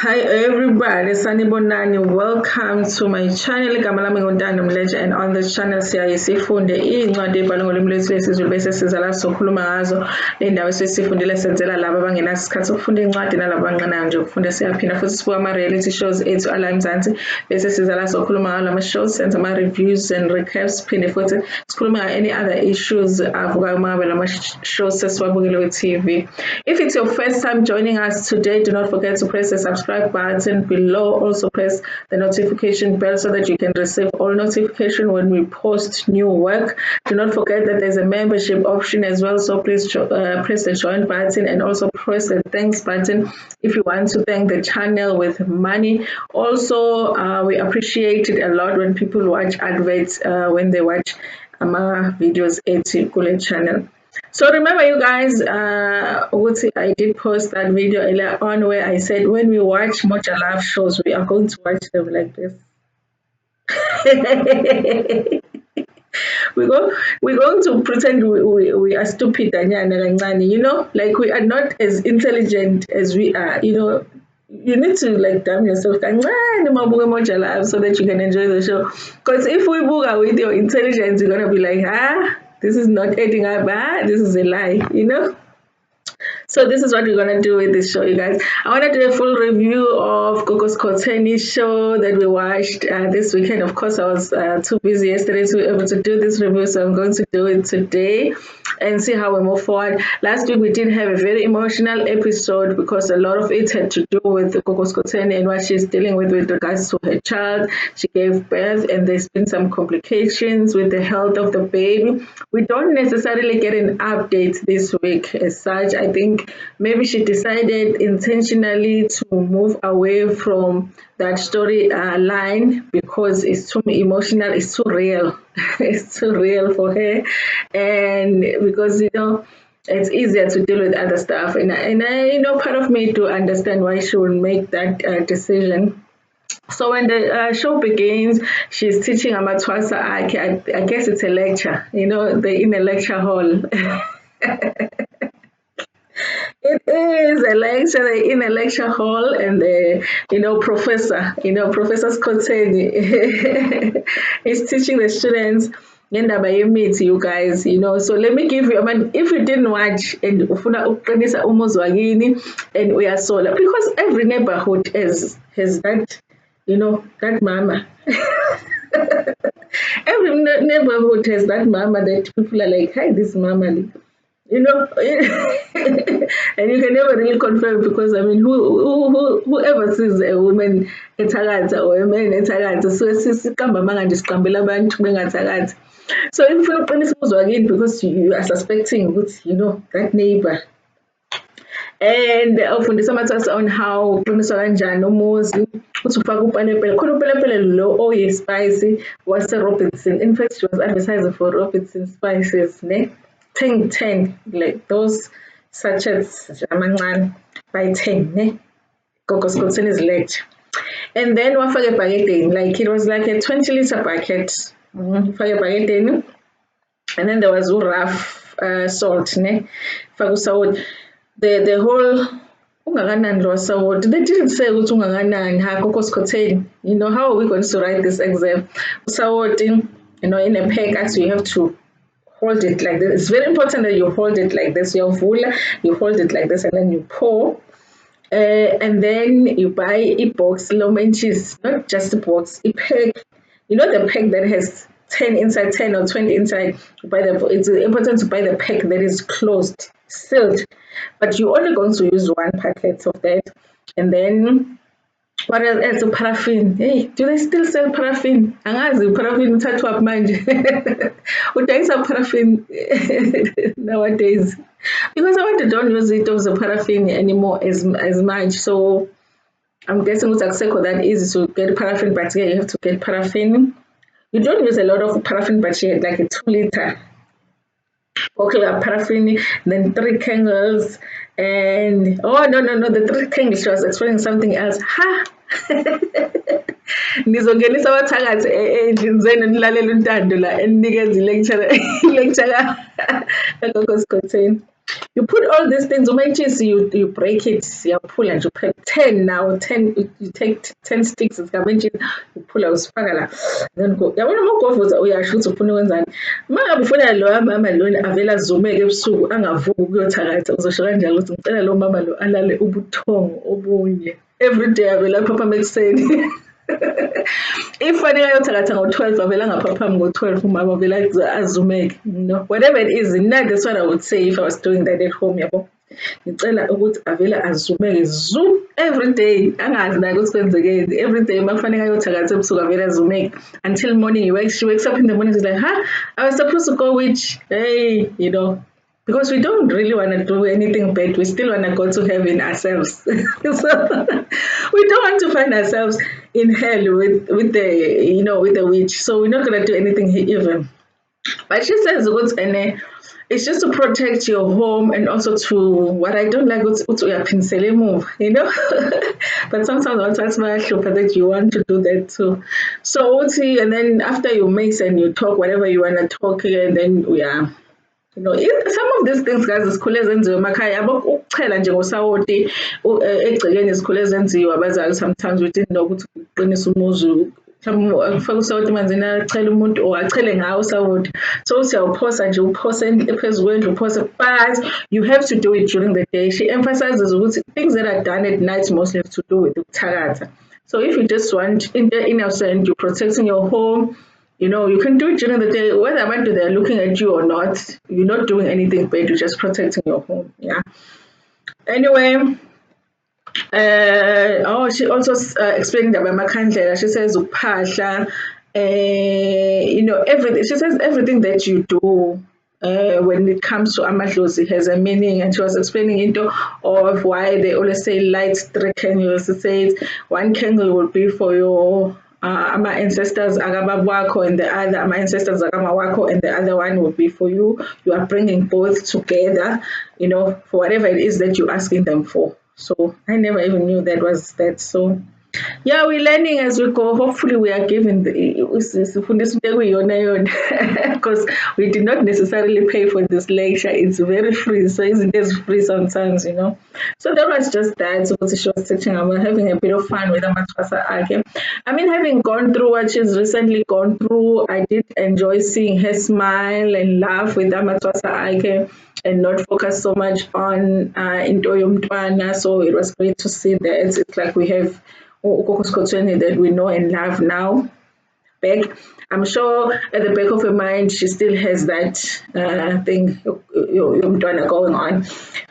Hi everybody, sanibonani. Welcome to my channel. Igama lami nguNtando Mdletshe, and on this channel siyaye sifunde iy'ncwadi ey'bhalwe ngolimi lwethu lwesiZulu bese siza la sizokhuluma ngazo ley'ndawo esesifundile senzela laba abangenaso isikhathi sokufunda iy'ncwadi nalabo abanqenayo nje ukufunda. Siyaphinda futhi sibuka ama-reality shows ethu ala eMzansi bese siza la sizokhuluma ngawo lama shows, senza ama-reviews and recaps, siphinde futhi sikhulume any other issues avukayo uma ngabe lama shows sesiwabukele kwi-TV. If it's your first time joining us today, do not forget to press the subscribe button below. Also press the notification bell so that you can receive all notification when we post new work. Do not forget that there's a membership option as well, so please press the join button and also press the thanks button if you want to thank the channel with money. Also, we appreciate it a lot when people watch adverts when they watch our videos at Kule channel. So remember you guys, I did post that video earlier on where I said when we watch Moja Love shows, we are going to watch them like this. we're going to pretend we are stupid, you know, like we are not as intelligent as we are, you know. You need to like damn yourself so that you can enjoy the show. Because if we book with your intelligence, you're gonna be like, this is not adding up, this is a lie, you know. So this is what we're gonna do with this show, you guys. I want to do a full review of Gogo Skhotheni show that we watched this weekend. Of course, I was too busy yesterday to be able to do this review, so I'm going to do it today and see how we move forward. Last week we did have a very emotional episode because a lot of it had to do with Gogo Skhotheni and what she's dealing with regards to her child. She gave birth and there's been some complications with the health of the baby. We don't necessarily get an update this week as such. I think maybe she decided intentionally to move away from that story line because it's too emotional, it's too real. It's too real for her, and because, you know, it's easier to deal with other stuff, and I, you know, part of me to understand why she would make that decision. So when the show begins, she's teaching Amatwasa. I guess it's a lecture, you know, they're in a lecture hall. It is a lecture in a lecture hall, and the Professor Skhotheni is teaching the students. You guys, you know. So let me give you. I mean, if you didn't watch and ufuna ukuqinisa umuzwa kini and uyasola, because every neighborhood has that, you know, that mama. Every neighborhood has that mama that people are like, "Hi, this mama." You know, and you can never really confirm because I mean, whoever sees a woman ethakatha or a man ethakatha, so sisikamba manga nje siqambela abantu bengathakathi. So if ufuna uqinisa umuzwa wakini because you are suspecting ukuthi, you know, that neighbor, and ufundisa amathasa on how uqiniswa kanjani umuzi uthi ufaka upelepele khona upelepele lo oyi-spicy wase-Robertson. In fact, she was advertising for Robertson spices, ne? 10, like those sachets amancane by 10, ne? Gogo Skhotheni's lecture. And then wafaka ebhaketeni, like it was like a 20-liter bucket. Faka ebhaketeni. And then there was rough salt, ne? Faka usawoti. The whole ungakanani lo sawoti. They didn't say ukuthi ungakanani ha Gogo Skhotheni. You know, how are we going to write this exam? Usawoti, you know, in a pack, so you have to hold it like this. It's very important that you hold it like this. You hold it like this, and then you pour. And then you buy a box, lemon cheese, not just a box, a pack. You know, the pack that has 10 inside, 10 or 20 inside. It's important to buy the pack that is closed, sealed. But you're only going to use one packet of that. And then what else? Paraffin. Hey, do they still sell paraffin? Angazi paraffin uthathwa up manje. Udayisa paraffin nowadays. Because I don't use it of the paraffin anymore as much. So I'm guessing it's that easy to get paraffin, but yeah, you have to get paraffin. You don't use a lot of paraffin, but you like a 2-liter. Okay, paraffin, then 3 candles, and oh no, the 3 candles, she was explaining something else. Nizongenisa abathakathi endlini nilalela uNtando la enikeza lecture Gogo Skhotheni. You put all these things, you break it, you pull and you put 10 now, 10, you take 10 sticks, you pull out, then go. Yabona uma ugovuza uyasho ukuthi ufuna ukwenzani. Uma ngabe ufuna loya mama lona avele azumeke ebusuku angavuki ukuyothakatha, uzosho kanjalo ukuthi ngicela lo mama lo alale ubuthongo obunye. Every day avele aphaphama ekuseni. If fanele ayothakatha ngo-12 avele angaphaphami ngo-12 umama avele azumeke. No, whatever it is, that's what I would say if I was doing that at home, yabo. Ngicela ukuthi avele azumeke zoom every day, angazi naye ukuthi kwenzekeni. Every day uma kufanele ayothakatha ebusuku avele azumeke until morning. She wakes up in the morning, she's like, I was supposed to go which, hey, because we don't really want to do anything bad. We still want to go to heaven ourselves. So we don't want to find ourselves in hell with the witch. So we're not gonna do anything evil. But she says it's just to protect your home and also to what I don't like move, But sometimes once that's my that you want to do that too. So and then after you mix and you talk whatever you wanna talk, and then we are. Some of these things guys isikhule ezenziwa emakhaya yabo ukuchela nje ngosawoti egcekeni isikhule ezenziwa abazali sometimes we didn't know ukuthi uqinisa umuzi mhlawumbe ufake usawoti emanzini achele umuntu or achele ngawo usawoti so siyawuphosa nje uphose phezu kwendlu uphose but you have to do it during the day. She emphasizes ukuthi things that are done at night mostly have to do with ukuthakatha. So if you just want in the innocent, you're protecting your home, you can do it during the day, whether they're looking at you or not. You're not doing anything bad, you're just protecting your home. Yeah. Anyway, she also explained about Makandlela. She says, Upasha, everything. She says everything that you do when it comes to amadlozi has a meaning, and she was explaining into of why they always say light 3 candles. She says 1 candle would be for your my ancestors Agababwako and the other my ancestors Agamawako and the other one would be for you. You are bringing both together, for whatever it is that you're asking them for. So I never even knew that was that. So yeah, we're learning as we go. Hopefully we are given because we did not necessarily pay for this lecture. It's very free, so isn't it free sometimes, So that was just that. So she was teaching about having a bit of fun with Amatwasa Ake. I mean, having gone through what she's recently gone through, I did enjoy seeing her smile and laugh with Amatwasa Ake and not focus so much on Intoyo Mtwana. So it was great to see that. It's like we have Gogo Skhotheni that we know and love now back. I'm sure at the back of her mind she still has that thing going on.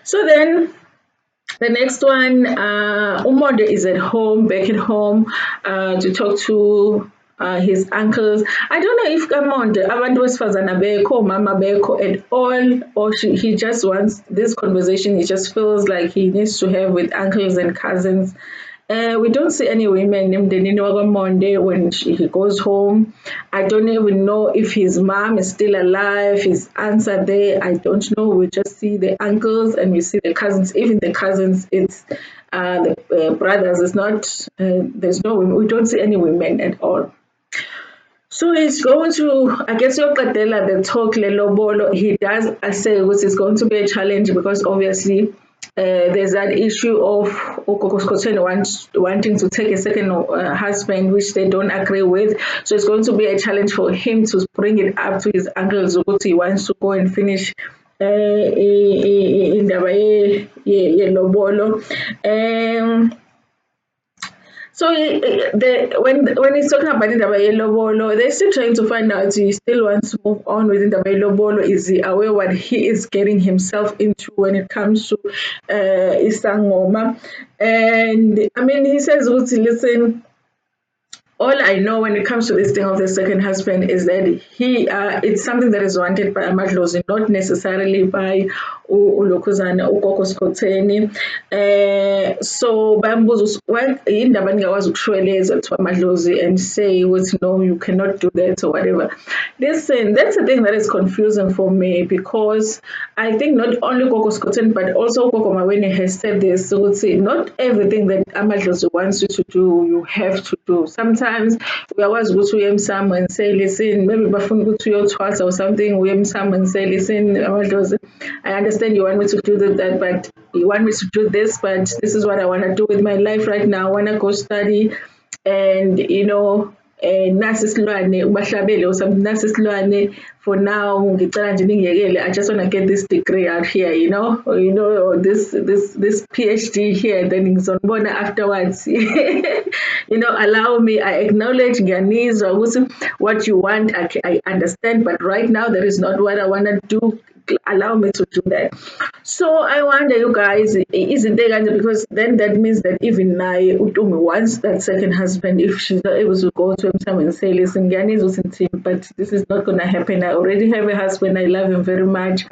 So then the next one, Umonde is at home, back at home, to talk to his uncles. I don't know if Umonde, abantu besifazana beko, mama beko at all, or he just wants this conversation. He just feels like he needs to have with uncles and cousins. We don't see any women named Monday when he goes home. I don't even know if his mom is still alive, his aunts are there. I don't know. We just see the uncles and we see the cousins. Even the cousins, it's the brothers. It's not. There's no women. We don't see any women at all. So he's going to, I guess, the talk lelobolo. He does say it's going to be a challenge because obviously there's that issue of Gogo Skhotheni wanting to take a second husband, which they don't agree with. So it's going to be a challenge for him to bring it up to his uncle Zukuti. He wants to go and finish in the lobolo. So when he's talking about Indaba Yelobolo, they're still trying to find out he still wants to move on with Indaba Yelobolo. Is he aware what he is getting himself into when it comes to Isangoma? And I mean, he says, listen, all I know when it comes to this thing of the second husband is that it's something that is wanted by Amadlozi, not necessarily by Ulokuzana or Gogo Skhotheni. So bambuzo indaba ningakwazi ukushweleza to Amadlozi and say no, you cannot do that or whatever. Listen, that's the thing that is confusing for me because I think not only Gogo Skhotheni but also Gogo Maweni has said this. So not everything that Amadlozi wants you to do, you have to do. Sometimes we always go to Yemsam and say, listen, maybe bafuna ukuthi uyothwasa or something, Yemsam and say, listen, Amadlozi, I understand understand you want me to do that, but you want me to do this, but this is what I want to do with my life right now. I want to go study, and nasi isilwane ubahlabele or something, nasi isilwane for now ngicela nje ningiyekele, I just want to get this degree out here, or this PhD here, then ngizonibona afterwards. Allow me, I acknowledge ngiyanizwa ukuthi what you want, I understand, but right now that is not what I want to do. Allow me to do that. So I wonder, you guys, isn't there, because then that means that even now Utumi wants that second husband. If she's not able to go to him and say, listen, Ghanaians wasn't him, but this is not going to happen. I already have a husband. I love him very much.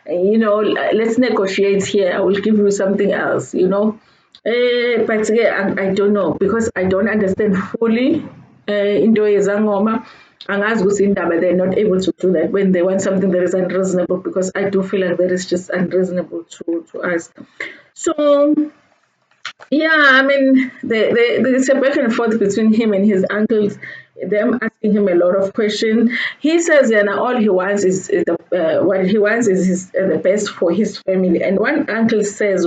Let's negotiate here. I will give you something else, but again, I don't know, because I don't understand fully into yezangoma. Angazi ukuthi indaba they're not able to do that when they want something that is unreasonable, because I do feel like that is just unreasonable to us. So yeah, I mean, there's a back and forth between him and his uncles, them asking him a lot of questions. He says, yeah, now all he wants is what he wants is the best for his family. And one uncle says,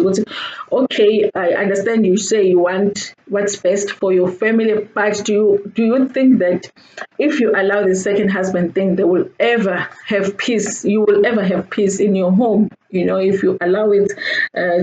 okay, I understand you say you want what's best for your family, but do you think that if you allow the second husband thing, they will ever have peace? You will ever have peace in your home, if you allow it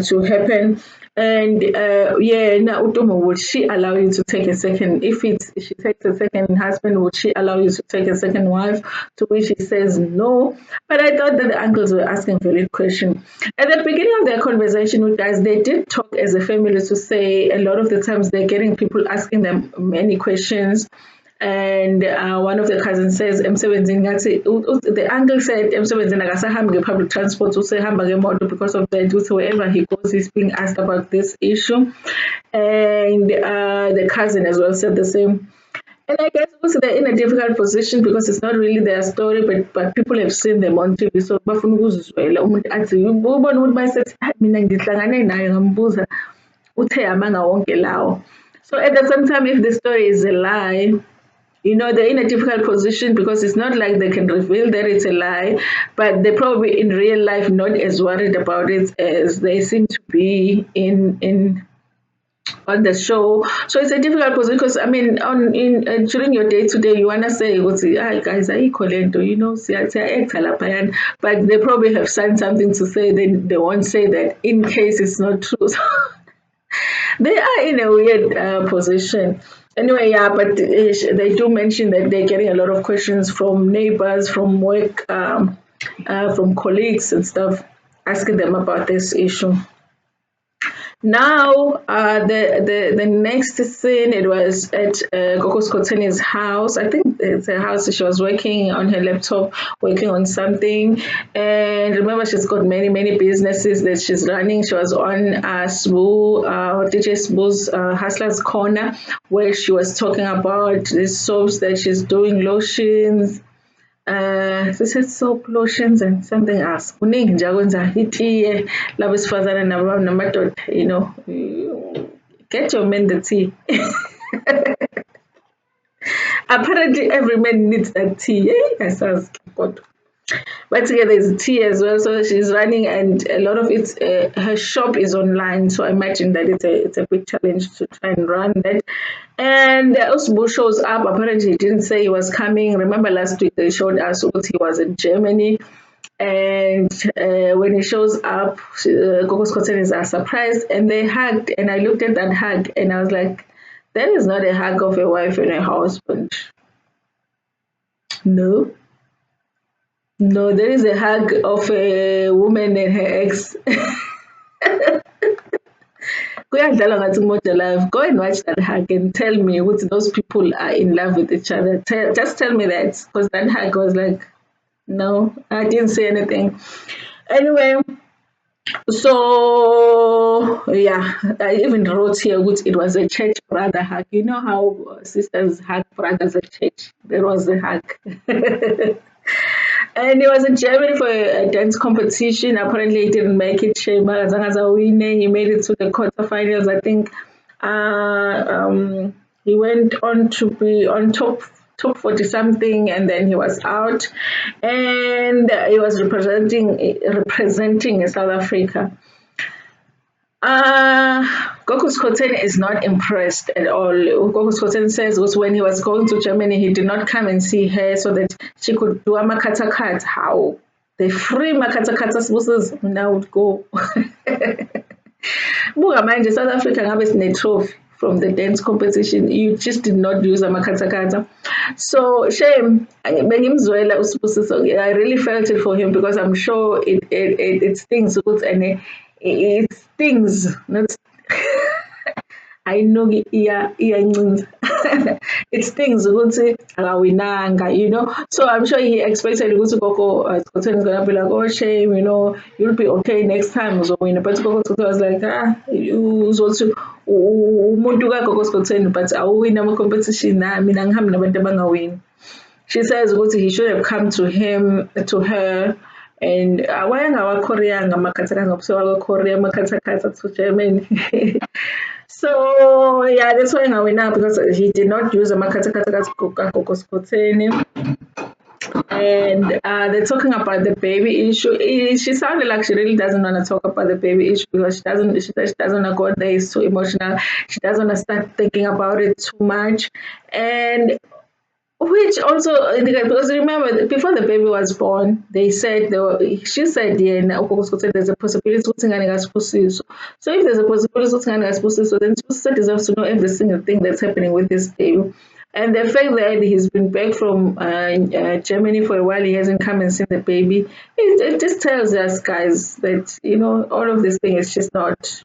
to happen? And now Utomo, would she allow you to take a second? If she takes a second husband, would she allow you to take a second wife? To which he says no. But I thought that the uncles were asking valid question. At the beginning of their conversation with guys, they did talk as a family to say a lot of the times they're getting people asking them many questions. And one of the cousins says, the uncle said, public transport, because of that, wherever he goes, he's being asked about this issue. And the cousin as well said the same. And I guess also they're in a difficult position because it's not really their story, but people have seen them on TV. So bafuna ukuzizwela umuntu athi ubona ukuthi bayisethi mina ngihlangane naye ngambuza uthe amanga wonke lawo. So at the same time, if the story is a lie, they're in a difficult position because it's not like they can reveal that it's a lie, but they're probably in real life not as worried about it as they seem to be in on the show. So it's a difficult position because I mean, during your day to day, you wanna say, "Hi guys, are equalento?" But they probably have signed something to say. Then they won't say that in case it's not true. So they are in a weird position. Anyway, yeah, but they do mention that they're getting a lot of questions from neighbors, from work, from colleagues and stuff, asking them about this issue. Now, the next scene, it was at Gogo Skhotheni's house. I think it's a house. She was working on her laptop, working on something. And remember, she's got many businesses that she's running. She was on DJ Sbu's Hustler's Corner, where she was talking about the soaps that she's doing, lotions. She said soap, lotions, and something else. Kuningi nje akwenza itiye labesifazane namadoda, get your men the tea. Apparently every man needs a tea. God. But there's tea as well, so she's running, and a lot of it, her shop is online. So I imagine that it's a big challenge to try and run that. And Osbo shows up. Apparently, he didn't say he was coming. Remember last week they showed us what he was in Germany, and when he shows up, Gogo Skhotheni are surprised, and they hugged. And I looked at that hug, and I was like, that is not a hug of a wife and a husband. No. No, there is a hug of a woman and her ex. Go and watch that hug and tell me what those people are in love with each other. Just tell me that, because that hug was like, no, I didn't say anything. Anyway, so yeah, I even wrote here which it was a church brother hug. You know how sisters hug brothers at church? There was the hug. And he was in Germany for a dance competition. Apparently, he didn't make it. Shema Zangaza he made it to the quarterfinals. I think he went on to be on top top 40 something, and then he was out, and he was representing South Africa. Gogo Skhotheni is not impressed at all. Gogo Skhotheni says was when he was going to Germany, he did not come and see her so that she could do a makata. How the free makata supposed now would go. Buka manje South Africa ngabe sine trophy from the dance competition. You just did not use amakhathakhatha. So shame. Bengimzwela uSibusiso. I really felt it for him because I'm sure it stings and it stings. Not I know iyancinza. It stings ukuthi akawinanga, So I'm sure he expected ukuthi Gogo Skhotheni is gonna be like, oh shame, you'll be okay next time uzowina. But Gogo Skhotheni was like, uzothi umuntu kaGogo Skhotheni but awuwina ama-competition mina ngihambi nabantu abangawini. She says ukuthi he should have come to her and wayengawaKoreanga amakhathakhatha ngobuso Korea amakhathakhatha to Germany. So yeah, that's why I went now because he did not use a makata Gogo Skhotheni. And they're talking about the baby issue. She sounded like she really doesn't want to talk about the baby issue because she doesn't want to go there. It's too emotional. She doesn't want to start thinking about it too much. And which also indicates because remember before the baby was born, she said yeah now there's a possibility so if there's a possibility so then Spusi deserves to know every single thing that's happening with this baby. And the fact that he's been back from Germany for a while, he hasn't come and seen the baby. It just tells us, guys, that all of this thing is just not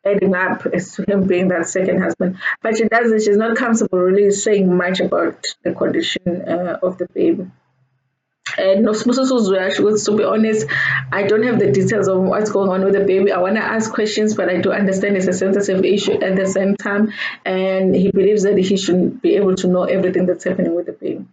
adding up as to him being that second husband. But she's not comfortable really saying much about the condition of the baby. And to be honest, I don't have the details of what's going on with the baby. I want to ask questions, but I do understand it's a sensitive issue at the same time. And he believes that he should be able to know everything that's happening with the baby.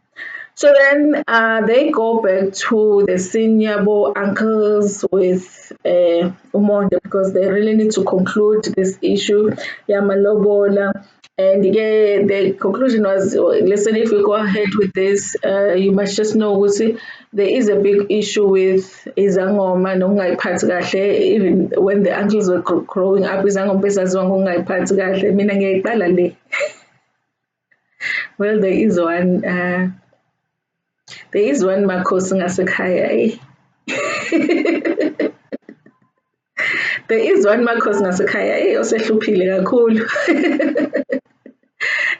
So then they go back to the senior uncles with Umonde because they really need to conclude this issue. Yamalobola. And yeah, the conclusion was, listen, if we go ahead with this, you must just know, there is a big issue with izangoma nongayiphathi kahle. Even when the uncles were growing up, izangoma besaziwa ngongayiphathi kahle. Mina ngiyayiqala le. Well, there is one makhosi ngasekhaya. There is one makhosi ngasekhaya osehluphile kakhulu.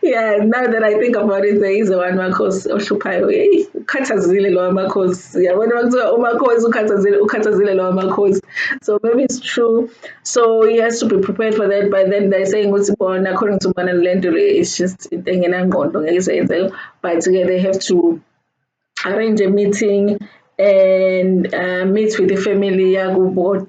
Yeah, now that I think about it, there is one makhosi ohluphayo. Ukhathazile lowa makhosi. Yabona makuthiwa umakhosi ukhathazile lowa makhosi. So maybe it's true. So he has to be prepared for that. But then they're saying what's born according to Manalendere, it's just but they have to arrange a meeting and meet with the family Yagubo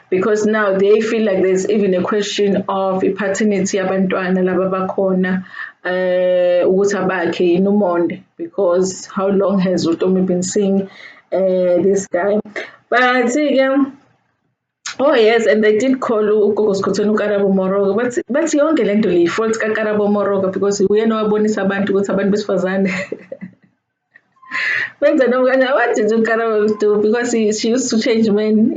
because now they feel like there's even a question of paternity abantwana laba bakhona ukuthi abakhe iNumonde because how long has Utomi been seeing this guy. But again, oh yes, and they did call Gogo Skhotheni uKarabo Moroka but yonke lento le fault kaKarabo Moroka because uyena wabonisa abantu ukuthi abantu besifazane what did Karabo do? Because she used to change men,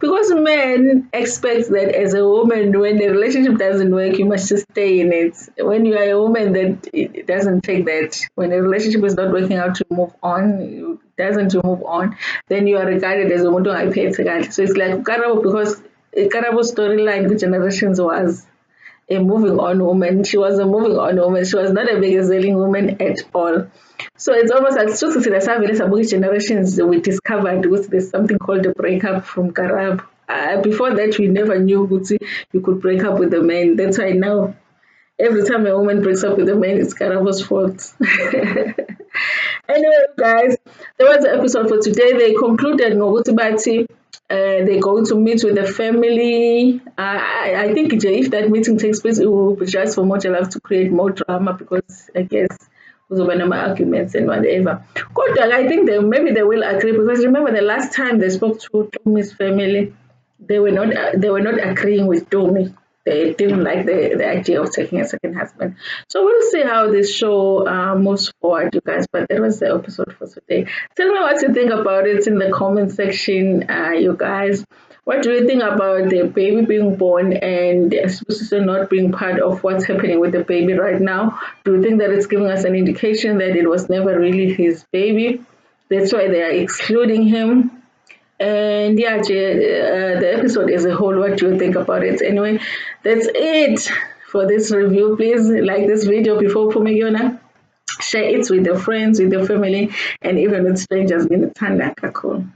because men expect that as a woman, when the relationship doesn't work, you must just stay in it. When you are a woman, that it doesn't take that. When a relationship is not working out, to move on, to move on, then you are regarded as a woman. I pay so it's like Karabo because Karabo's storyline with generations was a moving on woman. She was a moving on woman. She was not a begazelling woman at all. So it's almost like Susu generations we discovered there's something called a breakup from Karab. Before that, we never knew you could break up with a man. That's why now, every time a woman breaks up with a man, it's Karab's fault. Anyway, guys, that was the episode for today. They concluded Ngogutibati. They're going to meet with the family. I think if that meeting takes place, it will be just for much love to create more drama because I guess arguments and whatever. I think maybe they will agree because remember the last time they spoke to Tomi's family, they were not agreeing with Tomi. they didn't like the idea of taking a second husband. So we'll see how this show moves forward, you guys. But that was the episode for today. Tell me what you think about it in the comment section, you guys. What do you think about the baby being born and the sister not being part of what's happening with the baby right now? Do you think that it's giving us an indication that it was never really his baby? That's why they are excluding him. And yeah, the episode as a whole, what do you think about it? Anyway, that's it for this review. Please like this video before Pumigiona. Share it with your friends, with your family, and even with strangers in the Tanda Kakul.